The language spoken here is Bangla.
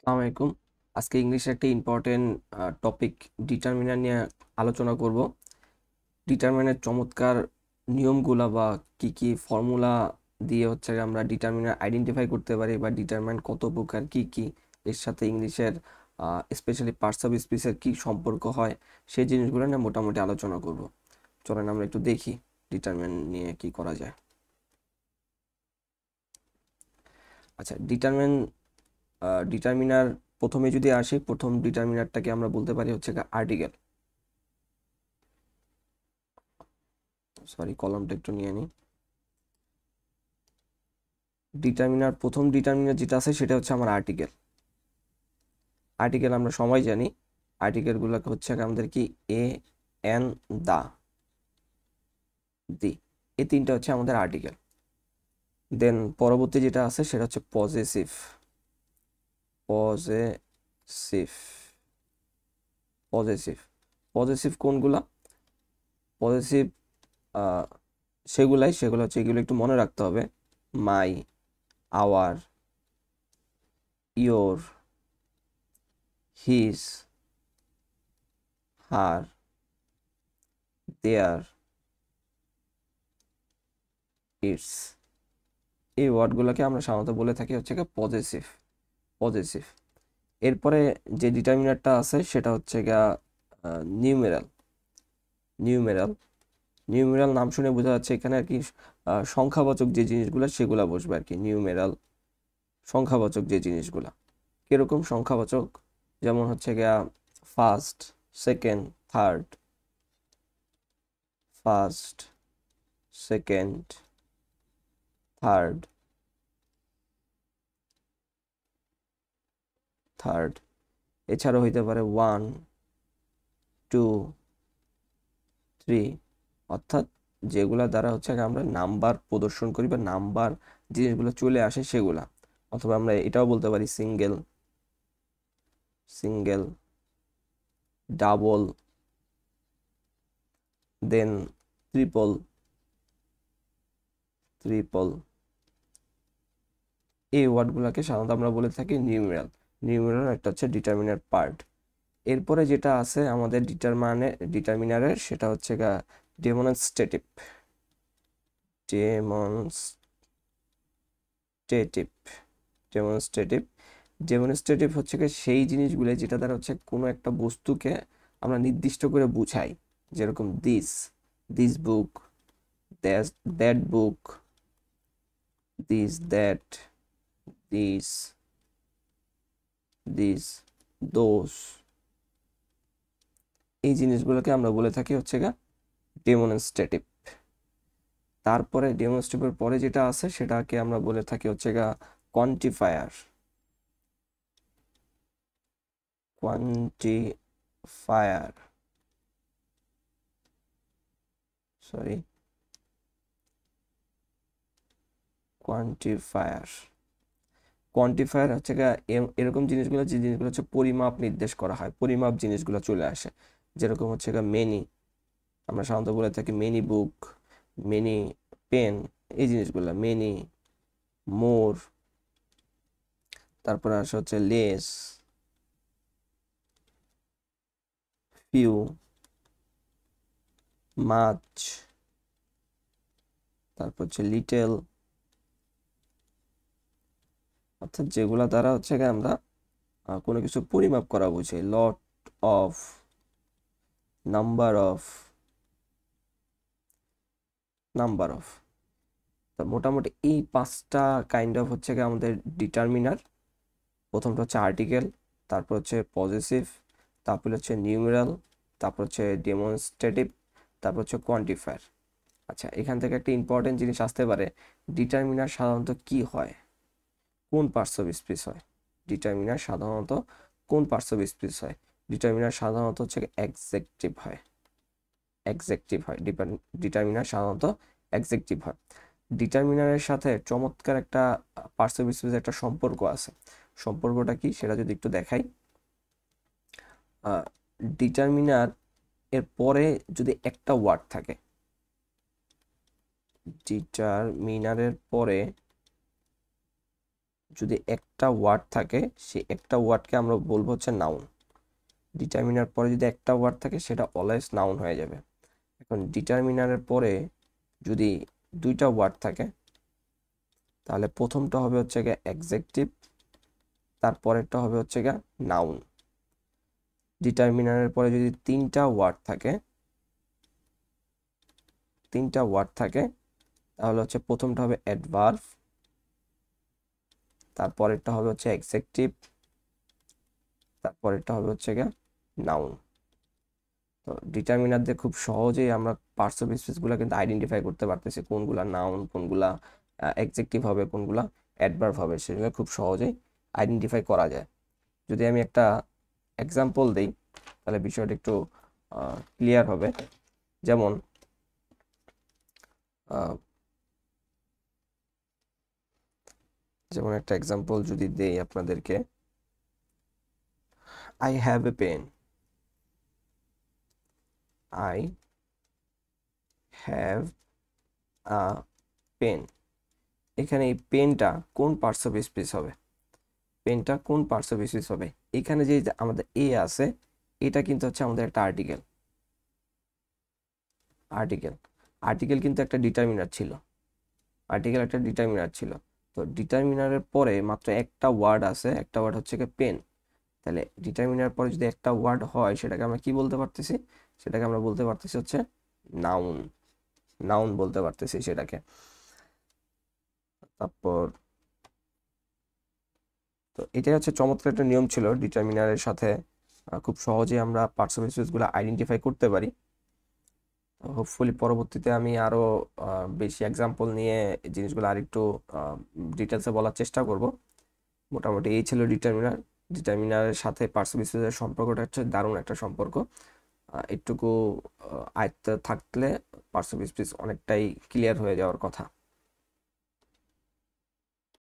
আসসালামু আলাইকুম। আজকে ইংলিশের একটা ইম্পর্টেন্ট টপিক ডিটারমিনার নিয়ে আলোচনা করব। ডিটারমিনারের চমৎকার নিয়মগুলা বা কি কি ফর্মুলা দিয়ে হচ্ছে আমরা ডিটারমিনার আইডেন্টিফাই করতে পারি বা ডিটারমিনার কত প্রকার কি কি এর সাথে ইংলিশের স্পেশালি পার্টস অফ স্পিচের কি সম্পর্ক হয় সেই জিনিসগুলো নিয়ে মোটামুটি আলোচনা করব। চলেন আমরা একটু দেখি ডিটারমিনার নিয়ে কি করা যায়। আচ্ছা, ডিটারমিনার প্রথমে যদি আসি, প্রথম ডিটারমিনারটাকে আমরা বলতে পারি হচ্ছে আর্টিকেল। সরি, কলমটা একটু নিয়ে নিই। প্রথম ডিটারমিনার যেটা আছে সেটা হচ্ছে আমার আর্টিকেল। আর্টিকেল আমরা সবাই জানি, আর্টিকেল গুলোকে হচ্ছে আমাদের কি এ, এন, দা, দি, এই তিনটা হচ্ছে আমাদের আর্টিকেল। দেন পরবর্তী যেটা আছে সেটা হচ্ছে পজেসিভ। পজেসিভ পজেসিভ পজেসিভ কোনগুলা? পজেসিভ সেগুলো হচ্ছে, এগুলো একটু মনে রাখতে হবে। My, our, your, his, her, their, its, এই ওয়ার্ডগুলোকে আমরা সাধারণত বলে থাকি হচ্ছে পজেসিভ। পজেসিভ এরপরে যে ডিটারমিনারটা আছে সেটা হচ্ছে নিউমেরাল। নিউমেরাল নিউমেরাল নাম শুনে বোঝা যাচ্ছে এখানে আর কি সংখ্যাবাচক যে জিনিসগুলো সেগুলা বসবে আর কি। নিউমেরাল সংখ্যাবাচক যে জিনিসগুলা কিরকম সংখ্যাবাচক, যেমন হচ্ছে first, second, third, first, second, third, third. এছাড়াও হইতে পারে 1, 2, 3, অর্থাৎ যেগুলা দ্বারা হচ্ছে আমরা নাম্বার প্রদর্শন করি বা নাম্বার জিনিসগুলো চলে আসে সেগুলা। অথবা আমরা এটাও বলতে পারি সিঙ্গেল, সিঙ্গেল, ডাবল, দেন ট্রিপল, ট্রিপল। এই ওয়ার্ডগুলোকে সাধারণত আমরা বলে থাকি নিউমেরাল। নিউমেরাল একটা হচ্ছে ডিটারমিনার পার্ট। এরপরে যেটা আছে আমাদের ডিটারমিনারের সেটা হচ্ছে ডেমনস্ট্রেটিভ। ডেমনস্ট্রেটিভ ডেমনস্ট্রেটিভ ডেমনস্ট্রেটিভ হচ্ছে সেই জিনিসগুলো যেটা দ্বারা হচ্ছে কোনো একটা বস্তুকে আমরা নির্দিষ্ট করে বুঝাই। যেরকম this, this book, that book, this, that, this, this, those, এই জিনিসগুলোকে আমরা বলে থাকি হচ্ছে ডেমনস্ট্রেটিভ। তারপরে ডেমনস্ট্রেটিভের পরে যেটা আছে সেটাকে আমরা বলে থাকি হচ্ছে quantifier. Quantifier sorry quantifier quantifier হচ্ছে এরকম জিনিসগুলো, যে জিনিসগুলো হচ্ছে পরিমাপ নির্দেশ করা হয়, পরিমাপ জিনিসগুলো চলে আসে। যেরকম হচ্ছে মেনি, আমরা সাধারণত বলে থাকি মেনি বুক, মেনি পেন, এই জিনিসগুলো মেনি, মোর, তারপরে আসে হচ্ছে লেস, ফিউ, মাচ, তারপর হচ্ছে লিটেল। অর্থাৎ যেগুলা দ্বারা হচ্ছে আমরা কোনো কিছু পরিমাপ করা বুঝি। Lot of, number of, number of. তো মোটামুটি এই পাঁচটা কাইন্ড অফ হচ্ছে আমাদের ডিটারমিনার। প্রথমটা হচ্ছে আর্টিকেল, তারপর হচ্ছে পজেসিভ, তারপর হচ্ছে নিউমেরাল, তারপর হচ্ছে ডেমনস্ট্রেটিভ, তারপর হচ্ছে কোয়ান্টিফায়ার। আচ্ছা, এখান থেকে একটা ইম্পর্টেন্ট জিনিস আসতে পারে, ডিটারমিনার সাধারণত কি হয়, কোন পার্টস অফ স্পিচ হয়? ডিটারমিনার সাধারণত কোন পার্টস অফ স্পিচ হয়? ডিটারমিনার সাধারণত হচ্ছে এক্সেকটিভ হয়। এক্সেকটিভ হয় ডিটারমিনার সাধারণত এক্সেকটিভ হয়। ডিটারমিনারের সাথে চমৎকার একটা পার্টস অফ স্পিচের একটা সম্পর্ক আছে। সম্পর্কটা কি সেটা যদি একটু দেখাই। ডিটারমিনার এর পরে যদি একটা ওয়ার্ড থাকে, ডিটারমিনারের পরে যদি একটা ওয়ার্ড থাকে সেই একটা ওয়ার্ডকে আমরা বলবো হচ্ছে নাউন। ডিটারমিনার পরে যদি একটা ওয়ার্ড থাকে সেটা অলওয়েজ নাউন হয়ে যাবে। এখন ডিটারমিনারের পরে যদি দুইটা ওয়ার্ড থাকে তাহলে প্রথমটা হবে হচ্ছে গিয়ে অ্যাডজেক্টিভ, তারপরেরটা হবে হচ্ছে গিয়ে নাউন। ডিটারমিনারের পরে যদি তিনটা ওয়ার্ড থাকে তাহলে হচ্ছে প্রথমটা হবে অ্যাডভার্ব, তারপরেরটা হবে হচ্ছে অ্যাডজেক্টিভ, তারপরেরটা হবে হচ্ছে গিয়ে নাউন। তো ডিটারমিনার দিয়ে খুব সহজেই আমরা পার্টস অফ স্পিচগুলো কিন্তু আইডেন্টিফাই করতে পারতেছি, কোনগুলা নাউন, কোনগুলা অ্যাডজেক্টিভ হবে, কোনগুলা অ্যাডভার্ব হবে, সেগুলো খুব সহজেই আইডেন্টিফাই করা যায়। যদি আমি একটা এক্সাম্পল দিই তাহলে বিষয়টা একটু ক্লিয়ার হবে। যেমন একটা এক্সাম্পল যদি দেই আপনাদেরকে, I have a pen. I have a pen. এখানে এই পেনটা কোন পার্টস অফ স্পিচ হবে? পেনটা কোন পার্টস অফ স্পিচ হবে? এখানে যে আমাদের এ আছে এটা কিন্তু হচ্ছে আমাদের একটা আর্টিকেল। আর্টিকেল কিন্তু একটা ডিটারমিনার ছিল। তো ডিটারমিনারের পরে মাত্র একটা ওয়ার্ড আছে, একটা ওয়ার্ড হচ্ছে কি পেন। তাহলে ডিটারমিনার পরে যদি একটা ওয়ার্ড হয় সেটাকে আমরা কি বলতে পারতেছি? সেটাকে আমরা বলতে পারতেছি হচ্ছে নাউন বলতে পারতেছি সেটাকে। তারপর তো এটাই হচ্ছে চমৎকার একটা নিয়ম ছিল, ডিটারমিনারের সাথে খুব সহজেই আমরা পার্টস অফ স্পিচগুলো আইডেন্টিফাই করতে পারি। হোপফুলি পরবর্তীতে আমি আরো বেশি এক্সাম্পল নিয়ে জিনিসগুলো আরেকটু ডিটেলসে বলার চেষ্টা করব। মোটামুটি এই ছিল ডিটারমিনারের সাথে পার্টস অফ স্পিচের সম্পর্কটা হচ্ছে দারুণ একটা সম্পর্ক। একটুকু আয়ত্তে থাকলে পার্টস অফ স্পিচ অনেকটাই ক্লিয়ার হয়ে যাওয়ার কথা।